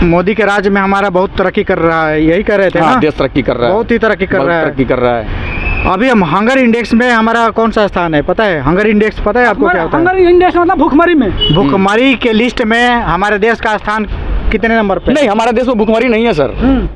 मोदी के राज्य में हमारा बहुत तरक्की कर रहा है, यही कह रहे थे ना? देश तरक्की कर रहा है, बहुत ही तरक्की कर रहा है, तरक्की कर रहा है। अभी हम हंगर इंडेक्स में हमारा कौन सा स्थान है पता है? हंगर इंडेक्स पता है आपको क्या होता है? हंगर इंडेक्स मतलब भूखमरी में, भूखमरी के लिस्ट में हमारे देश का स्थान कितने नंबर पे? नहीं, हमारे देश में भूखमरी नहीं है सर।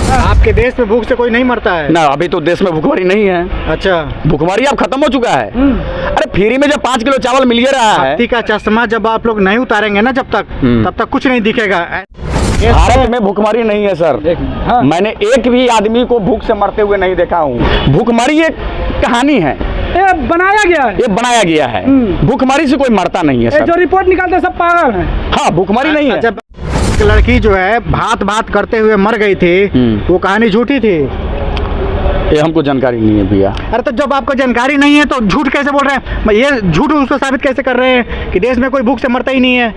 आपके देश में भूख से कोई नहीं मरता है ना? अभी तो देश में भूखमरी नहीं है। अच्छा, भूखमरी अब खत्म हो चुका है। अरे फ्री में जब 5 किलो चावल मिल ही रहा है। भक्ति का चश्मा जब आप लोग नहीं उतारेंगे ना जब तब तक कुछ नहीं दिखेगा। भारत में भूखमरी नहीं है सर। हाँ। मैंने एक भी आदमी को भूख से मरते हुए नहीं देखा हूँ। भूखमरी एक कहानी है, ये बनाया गया है, ये बनाया गया है। भूखमरी से कोई मरता नहीं है सर। जो रिपोर्ट निकालते सब पागल हैं। हाँ, भूखमरी नहीं है। जब एक लड़की जो है भात करते हुए मर गई थी, वो कहानी झूठी थी। ये हमको जानकारी नहीं है भैया। अरे तो जब आपको जानकारी नहीं है तो झूठ कैसे बोल रहे हैं? ये झूठ उसको साबित कैसे कर रहे हैं कि देश में कोई भूख से मरता ही नहीं है?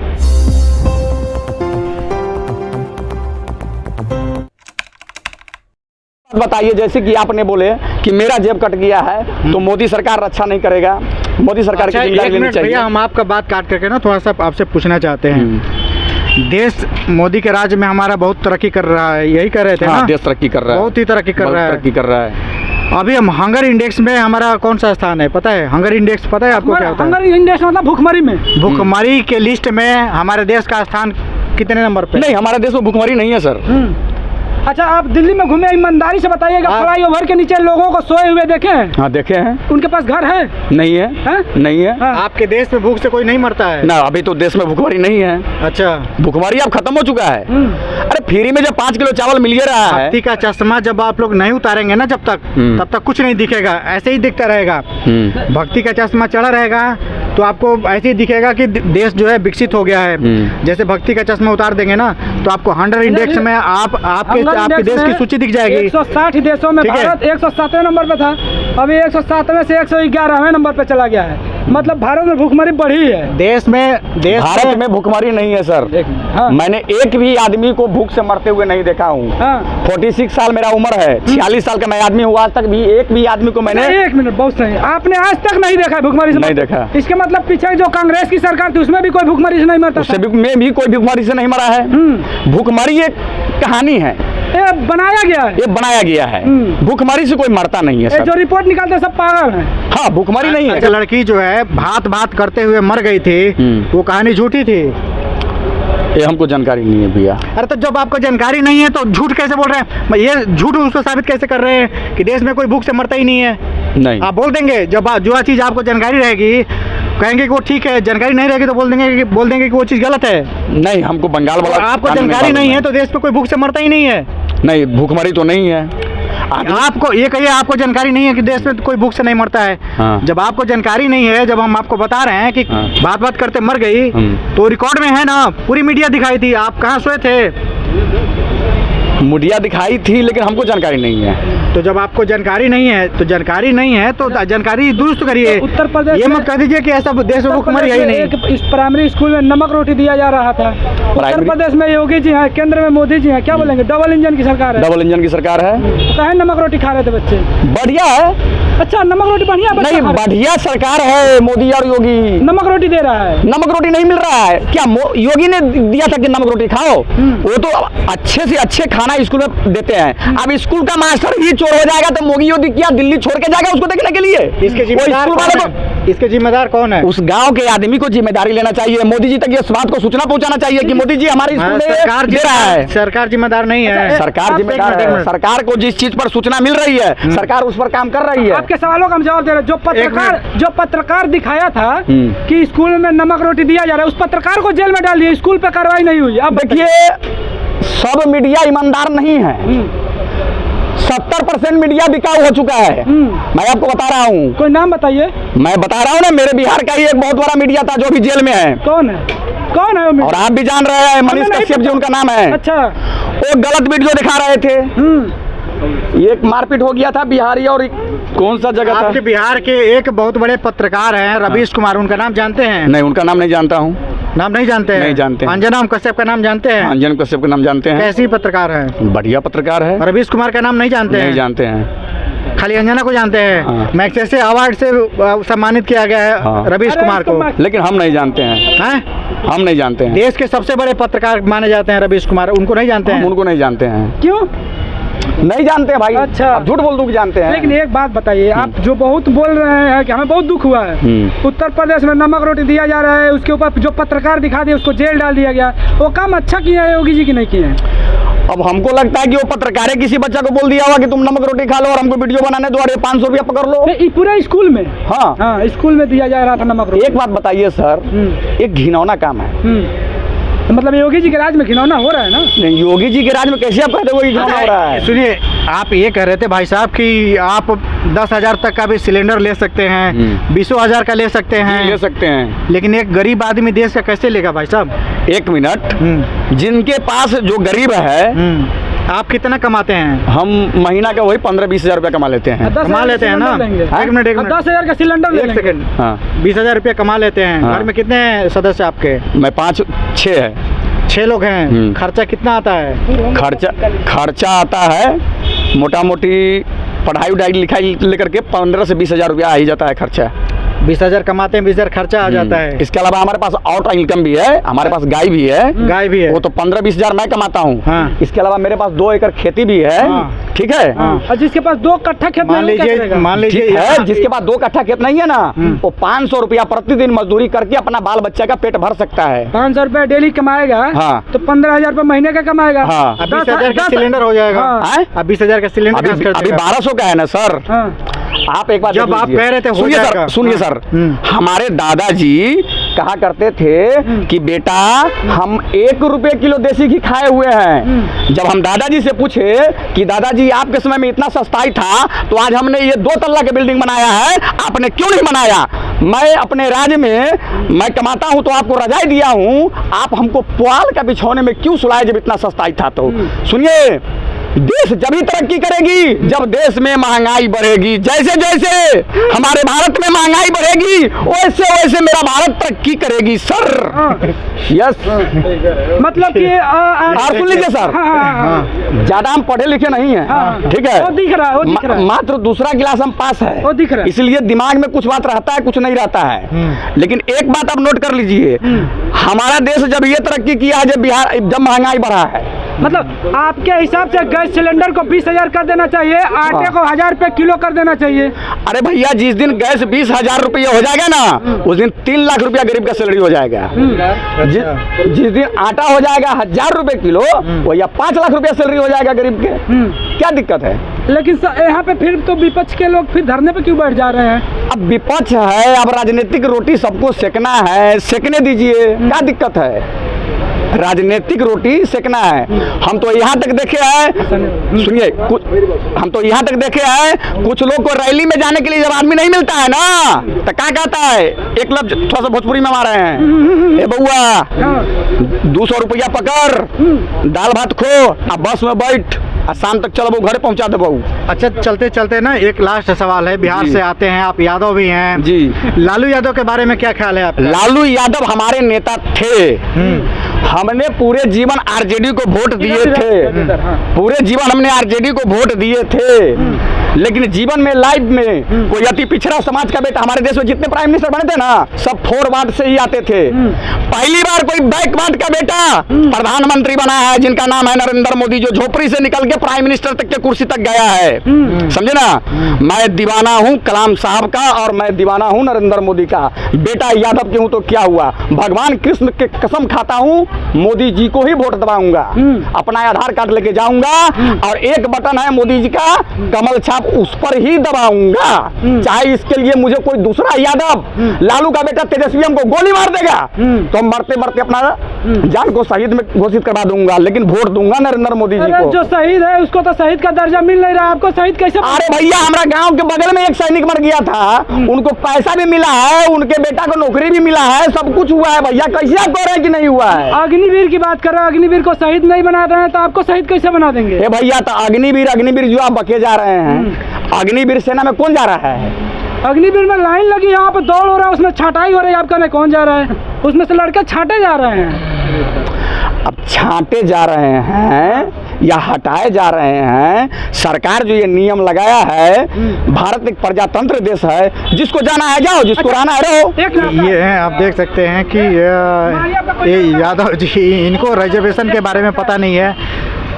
बताइए, जैसे कि आपने बोले कि मेरा जेब कट गया है तो मोदी सरकार रक्षा नहीं करेगा, मोदी सरकार की जिम्मेदारी लेनी चाहिए। भैया हम आपका बात काट करके ना थोड़ा सा आपसे पूछना चाहते हैं। देश मोदी के राज्य में हमारा बहुत तरक्की कर रहा है, यही कह रहे थे ना? देश तरक्की कर रहा है, बहुत ही तरक्की कर रहा है, तरक्की कर रहा है। अभी हम हंगर इंडेक्स में हमारा कौन सा स्थान है पता है? हंगर इंडेक्स पता है आपको क्या होता है? हंगर इंडेक्स मतलब भूखमरी में, भूखमरी के लिस्ट में हमारे देश का स्थान कितने नंबर पे? नहीं, हमारे देश में भूखमरी नहीं है सर। अच्छा, आप दिल्ली में घूमे, ईमानदारी से बताइएगा, फ्लाईओवर के नीचे लोगों को सोए हुए देखे हैं? हाँ, देखे हैं। उनके पास घर है? नहीं है, नहीं है। आपके देश में भूख से कोई नहीं मरता है ना? अभी तो देश में भूखमरी नहीं है। अच्छा, भूखमरी अब खत्म हो चुका है। अरे फ्री में जब 5 किलो चावल मिल ही रहा है। भक्ति का चश्मा जब आप लोग नहीं उतारेंगे ना जब तक कुछ नहीं दिखेगा, ऐसे ही दिखता रहेगा। भक्ति का चश्मा चढ़ा रहेगा तो आपको ऐसे ही दिखेगा कि देश जो है विकसित हो गया है। जैसे भक्ति का चश्मा उतार देंगे ना तो आपको हंगर इंडेक्स में आपके देश की सूची दिख जाएगी। 160 देशों में भारत 107वें नंबर पे था, अभी 107वें से 111वें नंबर पे चला गया है। मतलब भारत में भूखमरी बढ़ी है। भारत में भूखमरी नहीं है सर। हाँ। मैंने एक भी आदमी को भूख से मरते हुए नहीं देखा हूँ। हाँ। 46 साल मेरा उम्र है, 46 साल का मैं आदमी हूँ। आज तक भी एक भी आदमी को मैंने 1 मिनट बहुत सही, आपने आज तक नहीं देखा है भूखमरी से? नहीं देखा। इसके मतलब पीछे जो कांग्रेस की सरकार थी उसमें भी कोई भूखमरी से नहीं मरता? उससे भी कोई भूखमरी से नहीं मरा है। भूखमरी एक कहानी है, ये बनाया गया है, ये बनाया गया है। भूखमरी से कोई मरता नहीं है सर। जो रिपोर्ट निकालते सब पागल हैं। हाँ, भूखमरी नहीं है। अच्छा, लड़की जो है भात करते हुए मर गई थी, वो कहानी झूठी थी। ये हमको जानकारी नहीं है भैया। अरे तो जब आपको जानकारी नहीं है तो झूठ कैसे बोल रहे हैं? ये झूठ उसको साबित कैसे कर रहे हैं कि देश में कोई भूख से मरता ही नहीं है? नहीं, आप बोल देंगे जब जो चीज़ आपको जानकारी रहेगी कहेंगे कि वो ठीक है, जानकारी नहीं रहेगी तो बोल देंगे कि वो चीज़ गलत है। नहीं, हमको बंगाल वाला आपको जानकारी नहीं है तो देश में कोई भूख से मरता ही नहीं है। नहीं, भूखमरी तो नहीं है। आपको ये कहिए, आपको जानकारी नहीं है कि देश में कोई भूख से नहीं मरता है। हाँ। जब आपको जानकारी नहीं है, जब हम आपको बता रहे हैं कि बात करते मर गई, तो रिकॉर्ड में है ना, पूरी मीडिया दिखाई थी। आप कहाँ सोए थे? मीडिया दिखाई थी, लेकिन हमको जानकारी नहीं है। तो जब आपको जानकारी नहीं है तो जानकारी दुरुस्त करिए। तो उत्तर प्रदेश ये मत कह दीजिए कि ऐसा देश में भूखमरी है ही नहीं। इस प्राइमरी स्कूल में नमक रोटी दिया जा रहा था। उत्तर प्रदेश में योगी जी हैं, केंद्र में मोदी जी हैं, क्या बोलेंगे? डबल इंजन की सरकार है। डबल इंजन की सरकार है। कहे नमक रोटी खा रहे थे बच्चे? बढ़िया है। अच्छा, नमक रोटी बढ़िया? नहीं, बढ़िया सरकार है मोदी और योगी। नमक रोटी दे रहा है? नमक रोटी नहीं मिल रहा है क्या? योगी ने दिया था कि नमक रोटी खाओ। वो तो अच्छे से अच्छे खाना स्कूल में देते हैं। अब स्कूल का मास्टर ही चोर हो जाएगा तो मोदी योगी क्या दिल्ली छोड़ के जाएगा उसको देखने के लिए? इसके जिम्मेदार कौन है? उस गांव के आदमी को जिम्मेदारी लेना चाहिए। मोदी जी तक इस बात को सूचना पहुंचाना चाहिए कि मोदी जी हमारे स्कूल में सरकार दे रहा है। सरकार जिम्मेदार नहीं है। सरकार जिम्मेदार है। सरकार को जिस चीज पर सूचना मिल रही है, सरकार उस पर काम कर रही है। आपके सवालों का हम जवाब दे रहे हैं। जो पत्रकार दिखाया था कि स्कूल में नमक रोटी दिया जा रहा है, उस पत्रकार को जेल में डाल दिया, स्कूल पे कार्रवाई नहीं हुई। अब देखिए, सब मीडिया ईमानदार नहीं है। 70% मीडिया बिकाऊ हो चुका है। मैं आपको बता रहा हूँ। कोई नाम बताइए। मैं बता रहा हूँ ना, मेरे बिहार का ही एक बहुत बड़ा मीडिया था जो भी जेल में है। कौन है वो? और आप भी जान रहे हैं, मनीष कश्यप जी उनका नाम है। अच्छा, वो गलत वीडियो दिखा रहे थे। एक मारपीट हो गया था बिहारी और कौन सा जगह था? आपके बिहार के एक बहुत बड़े पत्रकार हैं रवीश कुमार, उनका नाम जानते हैं? नहीं, उनका नाम नहीं जानता हूँ। नाम नहीं जानते हैं? नहीं जानते। अंजना कश्यप का नाम जानते हैं? अंजना कश्यप का नाम जानते हैं। कैसी पत्रकार है? बढ़िया पत्रकार है। रवीश कुमार का नाम नहीं जानते हैं? नहीं जानते हैं। खाली अंजना को जानते हैं। हाँ। मैग्सेसे अवार्ड से सम्मानित किया गया है रवीश कुमार को, लेकिन हम नहीं जानते हैं। हम नहीं जानते हैं। देश के सबसे बड़े पत्रकार माने जाते हैं रवीश कुमार, उनको नहीं जानते हैं? हम उनको नहीं जानते हैं। क्यों नहीं जानते भाई। अच्छा। आप झूठ बोल दूं कि जानते हैं। लेकिन एक बात बताइए, आप जो बहुत बोल रहे हैं कि हमें बहुत दुख हुआ है, उत्तर प्रदेश में नमक रोटी दिया जा रहा है, उसके ऊपर जो पत्रकार दिखा दिए उसको जेल डाल दिया गया, वो काम अच्छा किया है योगी जी की नहीं किए हैं? अब हमको लगता है कि वो पत्रकार किसी बच्चा को बोल दिया होगा कि तुम नमक रोटी खा लो और हमको वीडियो बनाने दो, 500 रुपया पकड़ लो। पूरे स्कूल में? हाँ हाँ, स्कूल में दिया जा रहा था नमक रोटी। एक बात बताइए सर, एक घिनौना काम है। तो मतलब योगी जी के राज में घिनौना हो रहा है ना? नहीं, योगी जी के राज में कैसे आप कहते हो कि घिनौना हो रहा है? सुनिए, आप ये कह रहे थे भाई साहब कि आप 10,000 तक का भी सिलेंडर ले सकते हैं, 20,000 का ले सकते हैं। ले सकते हैं, लेकिन एक गरीब आदमी देश का कैसे लेगा भाई साहब? एक मिनट, जिनके पास जो गरीब है, आप कितना कमाते हैं? हम महीना का वही 15-20 हजार रुपया कमा लेते हैं। कमा लेते हैं ना? एक मिनट 10,000 का सिलेंडर ले एक सेकंड। हाँ, 20,000 रुपया कमा लेते हैं। हाँ। घर में कितने सदस्य आपके? मैं 5-6 है। 6 लोग हैं। खर्चा कितना आता है? खर्चा आता है मोटा मोटी पढ़ाई उढ़ाई लिखाई लेकर के 15 से 20 हजार रुपया आ ही जाता है खर्चा। 20,000 कमाते हैं, 20,000 खर्चा आ जाता है। इसके अलावा हमारे पास और इनकम भी है, हमारे पास गाय भी है। गाय भी है, वो तो 15-20 हजार मैं कमाता हूँ। हाँ। इसके अलावा मेरे पास 2 एकड़ खेती भी है। हाँ। ठीक है। और जिसके पास 2 कट्ठा खेत मान लीजिए ठीक है, जिसके पास 2 कट्ठा खेत नहीं है ना, वो 500 रुपया प्रतिदिन मजदूरी करके अपना बाल बच्चा का पेट भर सकता है। 500 रुपया डेली कमाएगा। हाँ। तो 15,000 रुपया महीने का कमाएगा। हाँ। 20,000 का सिलेंडर हो जाएगा। हाँ। अब 20,000 का सिलेंडर अभी 1200 का है ना सर। हाँ। आप एक बात जब आप कह रहे थे हो जाएगा। सुनिए सर, हमारे दादाजी कहा करते थे कि बेटा हम 1 रुपए किलो देसी घी खाए हुए हैं। जब हम दादाजी से पूछे कि दादाजी आपके समय में इतना सस्ताई था तो आज हमने ये 2 तल्ला की बिल्डिंग बनाया है, आपने क्यों नहीं बनाया? मैं अपने राज्य में मैं कमाता हूं तो आपको रजाई दिया हूं, आप हमको पुआल का बिछौने में क्यों सुलाए जब इतना सस्ताई था? तो सुनिए, देश जब ही तरक्की करेगी जब देश में महंगाई बढ़ेगी। जैसे जैसे हमारे भारत में महंगाई बढ़ेगी वैसे वैसे मेरा भारत तरक्की करेगी सर। यस। मतलब कि सुन लीजिए सर, ज्यादा हम पढ़े लिखे नहीं हैं। ठीक है, वो दिख रहा है, वो दिख रहा है। मात्र दूसरा क्लास हम पास है, वो दिख रहा है। इसलिए दिमाग में कुछ बात रहता है, कुछ नहीं रहता है। लेकिन एक बात आप नोट कर लीजिए, हमारा देश जब ये तरक्की किया है, जब महंगाई बढ़ा है। मतलब आपके हिसाब से गैस सिलेंडर को 20,000 कर देना चाहिए, आटे को 1,000 रुपए किलो कर देना चाहिए। अरे भैया, जिस दिन गैस 20,000 रुपये हो जाएगा ना, उस दिन 3 लाख रुपया गरीब का सैलरी हो जाएगा। जिस दिन आटा हो जाएगा 1,000 रुपए किलो, वो या 5 लाख रुपया सैलरी हो जाएगा गरीब के। क्या दिक्कत है? लेकिन यहाँ पे फिर तो विपक्ष के लोग फिर धरने पे क्यों बैठ जा रहे हैं? अब विपक्ष है, अब राजनीतिक रोटी सबको सेकना है, सेकने दीजिए, क्या दिक्कत है? राजनीतिक रोटी सेकना है। हम तो यहाँ तक देखे हैं, सुनिए, हम तो यहाँ तक देखे हैं, कुछ लोग को रैली में जाने के लिए जब आदमी नहीं मिलता है ना, तो क्या कहता है? एक लफ्ज थोड़ा सा भोजपुरी में मारे हैं, ए बउआ 200 रुपया पकड़, दाल भात खो, अब बस में बैठ, शाम तक चलो घर पहुंचा दो। अच्छा, चलते चलते ना एक लास्ट सवाल है। बिहार से आते हैं आप, यादव भी हैं जी। लालू यादव के बारे में क्या ख्याल है आपका? लालू यादव हमारे नेता थे। हमने पूरे जीवन आरजेडी को वोट दिए थे, पूरे जीवन हमने आरजेडी को वोट दिए थे। लेकिन जीवन में लाइफ में कोई अति पिछड़ा समाज का बेटा, हमारे देश में जितने प्राइम मिनिस्टर बने थे ना, सब फॉरवर्ड से ही आते थे। पहली बार कोई बैकवर्ड का बेटा प्रधानमंत्री बना है, जिनका नाम है नरेंद्र मोदी, जो झोपड़ी से निकल के प्राइम मिनिस्टर तक के कुर्सी तक गया है। समझे ना? मैं दीवाना हूँ कलाम साहब का और मैं दीवाना हूँ नरेंद्र मोदी का। बेटा यादव के हूँ तो क्या हुआ? भगवान कृष्ण के कसम खाता हूँ, मोदी जी को ही वोट दबाऊंगा। अपना आधार कार्ड लेके जाऊंगा और एक बटन है मोदी जी का, कमल छाप, उस पर ही दबाऊंगा। चाहे इसके लिए मुझे कोई दूसरा यादव, लालू का बेटा तेजस्वी हमको गोली मार देगा तो मरते मरते अपना जान को शहीद में घोषित करवा दूंगा, लेकिन वोट दूंगा नरेंद्र मोदी जी को। जो शहीद है उसको तो शहीद का दर्जा मिल नहीं रहा, आपको शहीद कैसे? अरे भैया, हमारा गांव के बगल में एक सैनिक मर गया था, उनको पैसा भी मिला है, उनके बेटा को नौकरी भी मिला है, सब कुछ हुआ है। भैया कैसे आप कह रहे हैं कि नहीं हुआ है? अग्निवीर की बात कर रहे हैं, अग्निवीर को शहीद नहीं बना रहे हैं तो आपको शहीद कैसे बना देंगे? भैया, तो अग्निवीर जो आप बके जा रहे हैं, अग्निवीर सेना में कौन जा रहा है? अग्निवीर में लाइन लगी, यहाँ पे दौड़ हो रहा है, उसमें छाटाई हो रही है, आप कहने कौन जा रहा है? उसमें से लड़के छाटे जा रहे हैं। अब छांटे जा रहे हैं या हटाए जा रहे हैं। सरकार जो ये नियम लगाया है, भारत एक प्रजातंत्र देश है, जिसको जाना है जाओ, जिसको रहना है रहो। ये हैं, आप देख सकते हैं कि ये यादव जी, इनको रिजर्वेशन के बारे में पता नहीं है,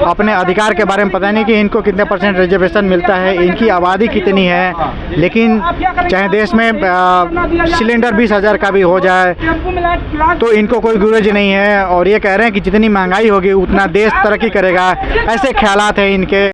अपने अधिकार के बारे में पता नहीं कि इनको कितने % रिजर्वेशन मिलता है, इनकी आबादी कितनी है। लेकिन चाहे देश में सिलेंडर 20,000 का भी हो जाए तो इनको कोई गुरेज नहीं है, और ये कह रहे हैं कि जितनी महंगाई होगी उतना देश तरक्की करेगा। ऐसे ख्यालात हैं इनके।